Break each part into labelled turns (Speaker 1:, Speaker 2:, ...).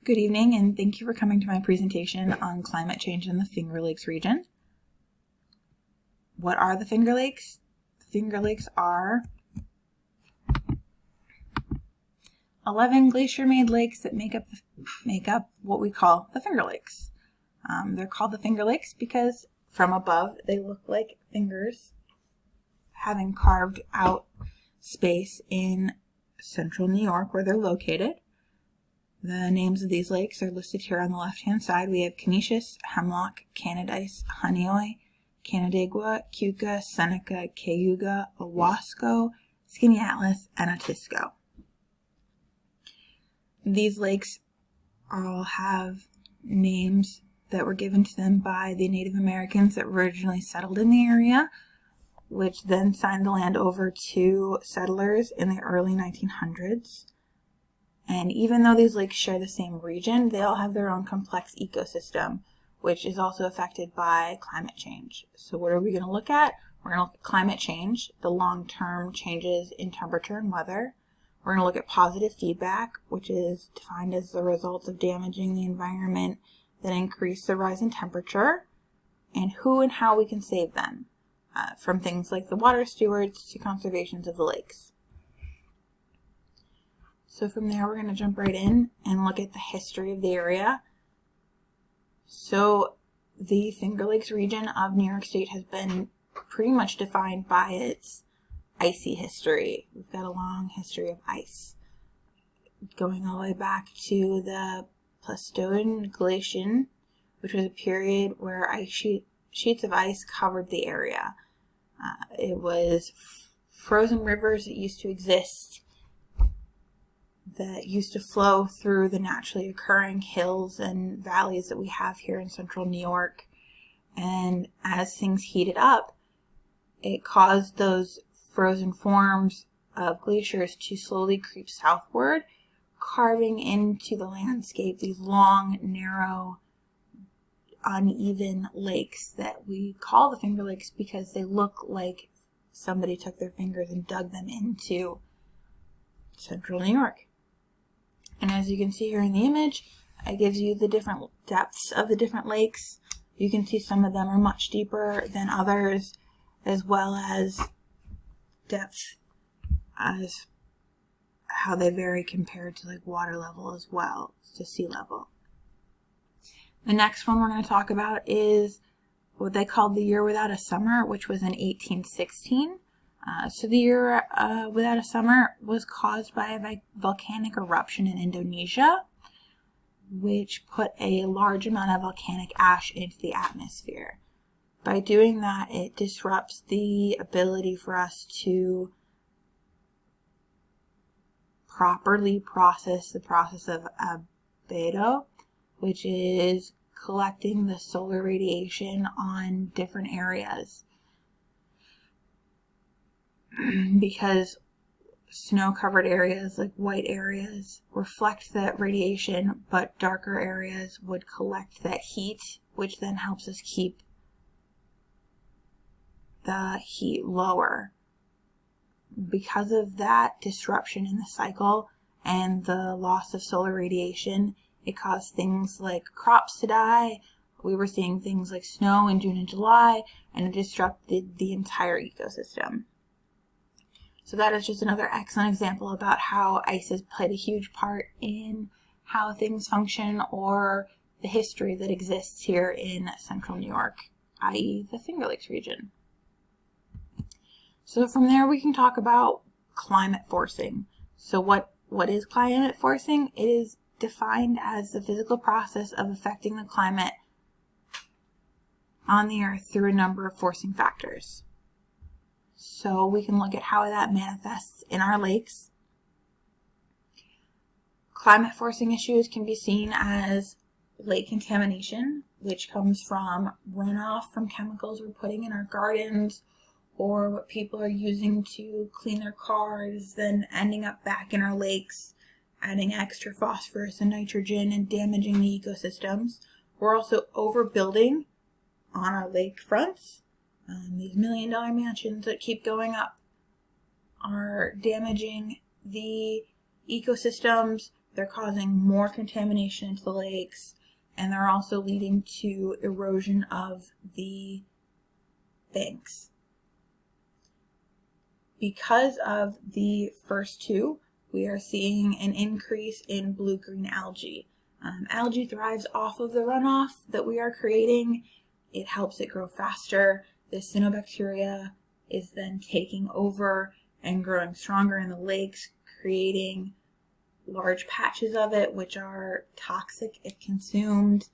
Speaker 1: Good evening, and thank you for coming to my presentation on climate change in the Finger Lakes region. What are the Finger Lakes? The Finger Lakes are 11 glacier-made lakes that make up what we call the Finger Lakes. They're called the Finger Lakes because from above they look like fingers having carved out space in central New York where they're located. The names of these lakes are listed here on the left-hand side. We have Canisius, Hemlock, Canadice, Honeoye, Canandaigua, Keuka, Seneca, Cayuga, Owasco, Skaneateles, and Otisco. These lakes all have names that were given to them by the Native Americans that originally settled in the area, which then signed the land over to settlers in the early 1900s. And even though these lakes share the same region, they all have their own complex ecosystem, which is also affected by climate change. So what are we going to look at? We're going to look at climate change, the long-term changes in temperature and weather. We're going to look at positive feedback, which is defined as the results of damaging the environment that increase the rise in temperature, and who and how we can save them, from things like the water stewards to conservations of the lakes. So from there, we're going to jump right in and look at the history of the area. So the Finger Lakes region of New York State has been pretty much defined by its icy history. We've got a long history of ice, going all the way back to the Pleistocene Glaciation, which was a period where sheets of ice covered the area. It was frozen rivers that used to exist that used to flow through the naturally occurring hills and valleys that we have here in central New York. And as things heated up, it caused those frozen forms of glaciers to slowly creep southward, carving into the landscape these long, narrow, uneven lakes that we call the Finger Lakes because they look like somebody took their fingers and dug them into central New York. And as you can see here in the image, it gives you the different depths of the different lakes. You can see some of them are much deeper than others, as well as depth as how they vary compared to like water level as well, to sea level. The next one we're going to talk about is what they called the Year Without a Summer, which was in 1816. So the Year Without a Summer was caused by a volcanic eruption in Indonesia, which put a large amount of volcanic ash into the atmosphere. By doing that, it disrupts the ability for us to properly process the process of albedo, which is collecting the solar radiation on different areas. Because snow-covered areas, like white areas, reflect that radiation, but darker areas would collect that heat, which then helps us keep the heat lower. Because of that disruption in the cycle and the loss of solar radiation, it caused things like crops to die. We were seeing things like snow in June and July, and it disrupted the entire ecosystem. So that is just another excellent example about how ice has played a huge part in how things function or the history that exists here in central New York, i.e. the Finger Lakes region. So from there we can talk about climate forcing. So what is climate forcing? It is defined as the physical process of affecting the climate on the earth through a number of forcing factors. So we can look at how that manifests in our lakes. Climate forcing issues can be seen as lake contamination, which comes from runoff from chemicals we're putting in our gardens or what people are using to clean their cars, then ending up back in our lakes, adding extra phosphorus and nitrogen and damaging the ecosystems. We're also overbuilding on our lake fronts. These $1 million mansions that keep going up are damaging the ecosystems, they're causing more contamination into the lakes, and they're also leading to erosion of the banks. Because of the first two, we are seeing an increase in blue-green algae. Algae thrives off of the runoff that we are creating. It helps it grow faster. The cyanobacteria is then taking over and growing stronger in the lakes, creating large patches of it, which are toxic if consumed.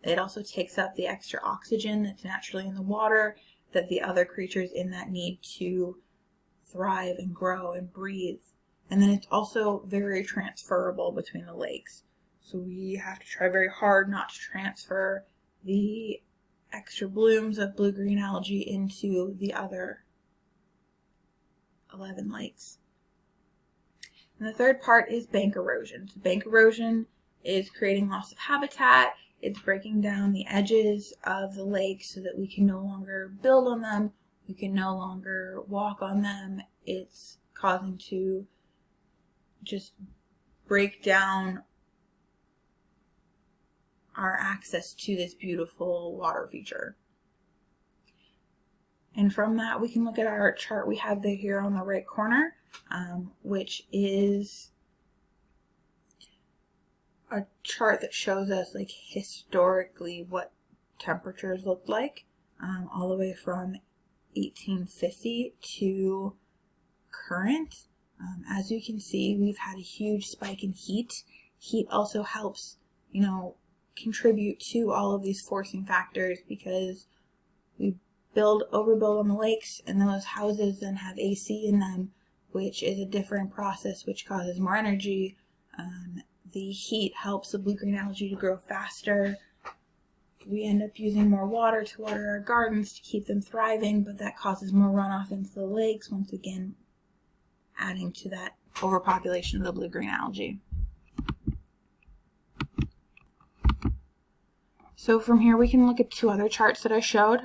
Speaker 1: It also takes up the extra oxygen that's naturally in the water that the other creatures in that need to thrive and grow and breathe. And then it's also very transferable between the lakes. So we have to try very hard not to transfer the extra blooms of blue-green algae into the other 11 lakes. And the third part is bank erosion. So bank erosion is creating loss of habitat. It's breaking down the edges of the lake so that we can no longer build on them. We can no longer walk on them. It's causing to just break down our access to this beautiful water feature. And from that, we can look at our chart we have here on the right corner, which is a chart that shows us like historically what temperatures looked like, all the way from 1850 to current. As you can see, we've had a huge spike in heat. Heat also helps, contribute to all of these forcing factors, because we overbuild on the lakes, and those houses then have AC in them, which is a different process which causes more energy. The heat helps the blue-green algae to grow faster. We end up using more water to water our gardens to keep them thriving, but that causes more runoff into the lakes, once again adding to that overpopulation of the blue-green algae. So from here we can look at two other charts that I showed.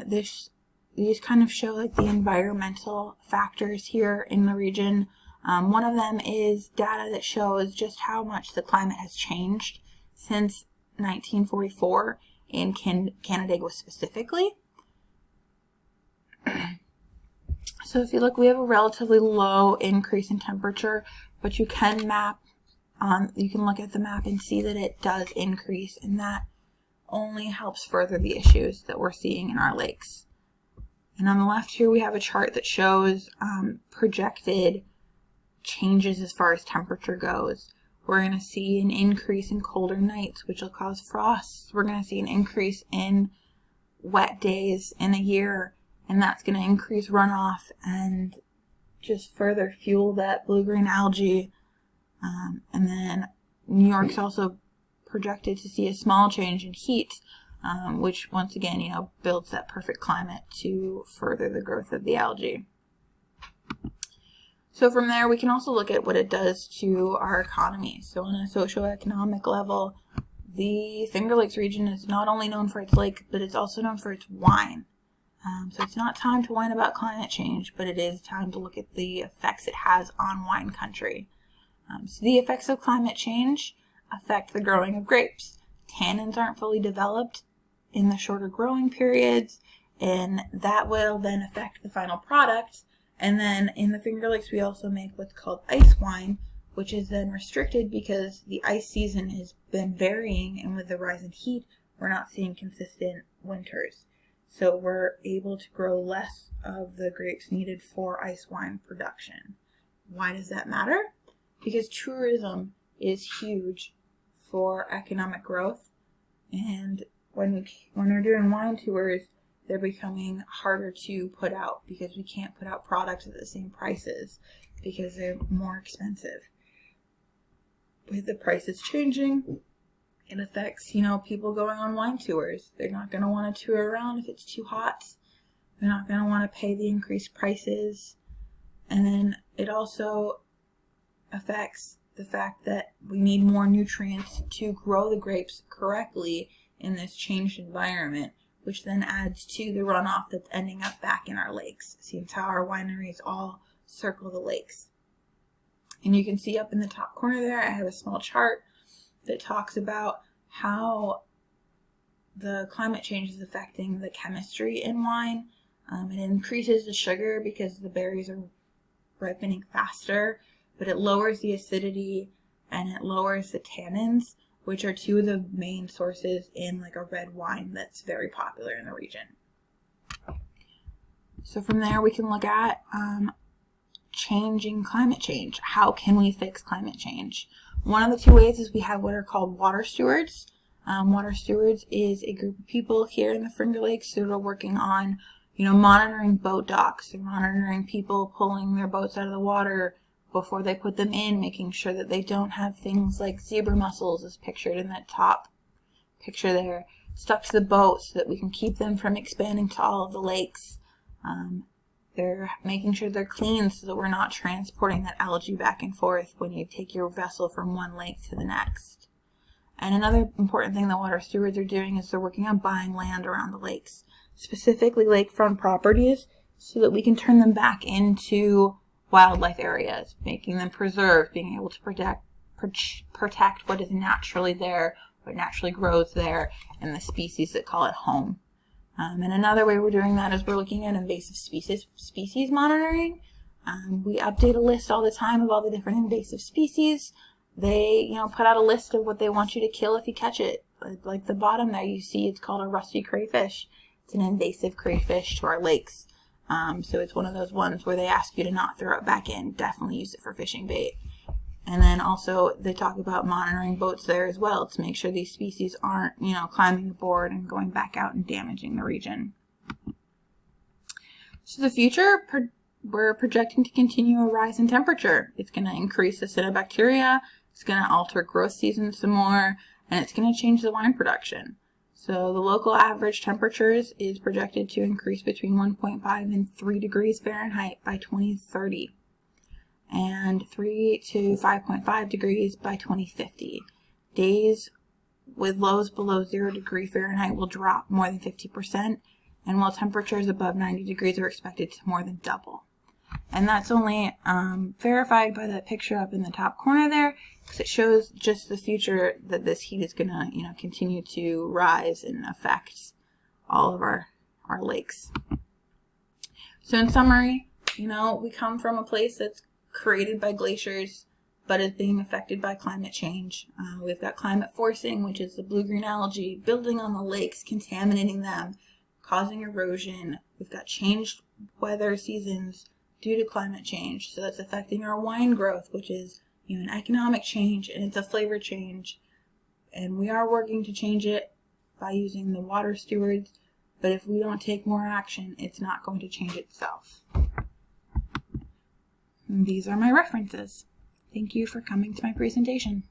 Speaker 1: These kind of show like the environmental factors here in the region. One of them is data that shows just how much the climate has changed since 1944 in Canandaigua specifically. So if you look, we have a relatively low increase in temperature, but you can look at the map and see that it does increase, and that only helps further the issues that we're seeing in our lakes. And on the left here, we have a chart that shows projected changes as far as temperature goes. We're going to see an increase in colder nights, which will cause frosts. We're going to see an increase in wet days in a year, and that's going to increase runoff and just further fuel that blue-green algae. And then New York's also projected to see a small change in heat, which once again, builds that perfect climate to further the growth of the algae. So from there, we can also look at what it does to our economy. So on a socioeconomic level, the Finger Lakes region is not only known for its lake, but it's also known for its wine. So it's not time to whine about climate change, but it is time to look at the effects it has on wine country. So the effects of climate change affect the growing of grapes. Tannins aren't fully developed in the shorter growing periods, and that will then affect the final product. And then in the Finger Lakes, we also make what's called ice wine, which is then restricted because the ice season has been varying, and with the rise in heat, we're not seeing consistent winters. So we're able to grow less of the grapes needed for ice wine production. Why does that matter? Because tourism is huge for economic growth, and when we're doing wine tours, they're becoming harder to put out because we can't put out products at the same prices because they're more expensive. With the prices changing, it affects, people going on wine tours. They're not going to want to tour around if it's too hot. They're not going to want to pay the increased prices. And then it also affects the fact that we need more nutrients to grow the grapes correctly in this changed environment, which then adds to the runoff that's ending up back in our lakes. Seems how our wineries all circle the lakes. And you can see up in the top corner there, I have a small chart that talks about how the climate change is affecting the chemistry in wine. It increases the sugar because the berries are ripening faster, but it lowers the acidity and it lowers the tannins, which are two of the main sources in like a red wine that's very popular in the region. So from there we can look at changing climate change. How can we fix climate change? One of the two ways is we have what are called water stewards. Water stewards is a group of people here in the Finger Lakes that are working on, monitoring boat docks. They're monitoring people pulling their boats out of the water before they put them in, making sure that they don't have things like zebra mussels, as pictured in that top picture there, stuck to the boat so that we can keep them from expanding to all of the lakes. They're making sure they're clean so that we're not transporting that algae back and forth when you take your vessel from one lake to the next. And another important thing that water stewards are doing is they're working on buying land around the lakes, specifically lakefront properties, so that we can turn them back into wildlife areas, making them preserved, being able to protect what is naturally there, what naturally grows there, and the species that call it home. And another way we're doing that is we're looking at invasive species monitoring. We update a list all the time of all the different invasive species. They, put out a list of what they want you to kill if you catch it. Like the bottom there, you see it's called a rusty crayfish. It's an invasive crayfish to our lakes. So it's one of those ones where they ask you to not throw it back in. Definitely use it for fishing bait. And then also they talk about monitoring boats there as well to make sure these species aren't, climbing aboard and going back out and damaging the region. So the future, we're projecting to continue a rise in temperature. It's going to increase the cyanobacteria. It's going to alter growth seasons some more, and it's going to change the wine production. So the local average temperatures is projected to increase between 1.5 and 3 degrees Fahrenheit by 2030. And 3 to 5.5 degrees by 2050. Days with lows below 0 degree Fahrenheit will drop more than 50%, and while temperatures above 90 degrees are expected to more than double. And that's only verified by that picture up in the top corner there, because it shows just the future that this heat is going to, continue to rise and affect all of our lakes. So in summary, we come from a place that's created by glaciers, but is being affected by climate change. We've got climate forcing, which is the blue-green algae building on the lakes, contaminating them, causing erosion. We've got changed weather seasons due to climate change, so that's affecting our wine growth, which is an economic change, and it's a flavor change. And we are working to change it by using the water stewards, but if we don't take more action, it's not going to change itself. And these are my references. Thank you for coming to my presentation.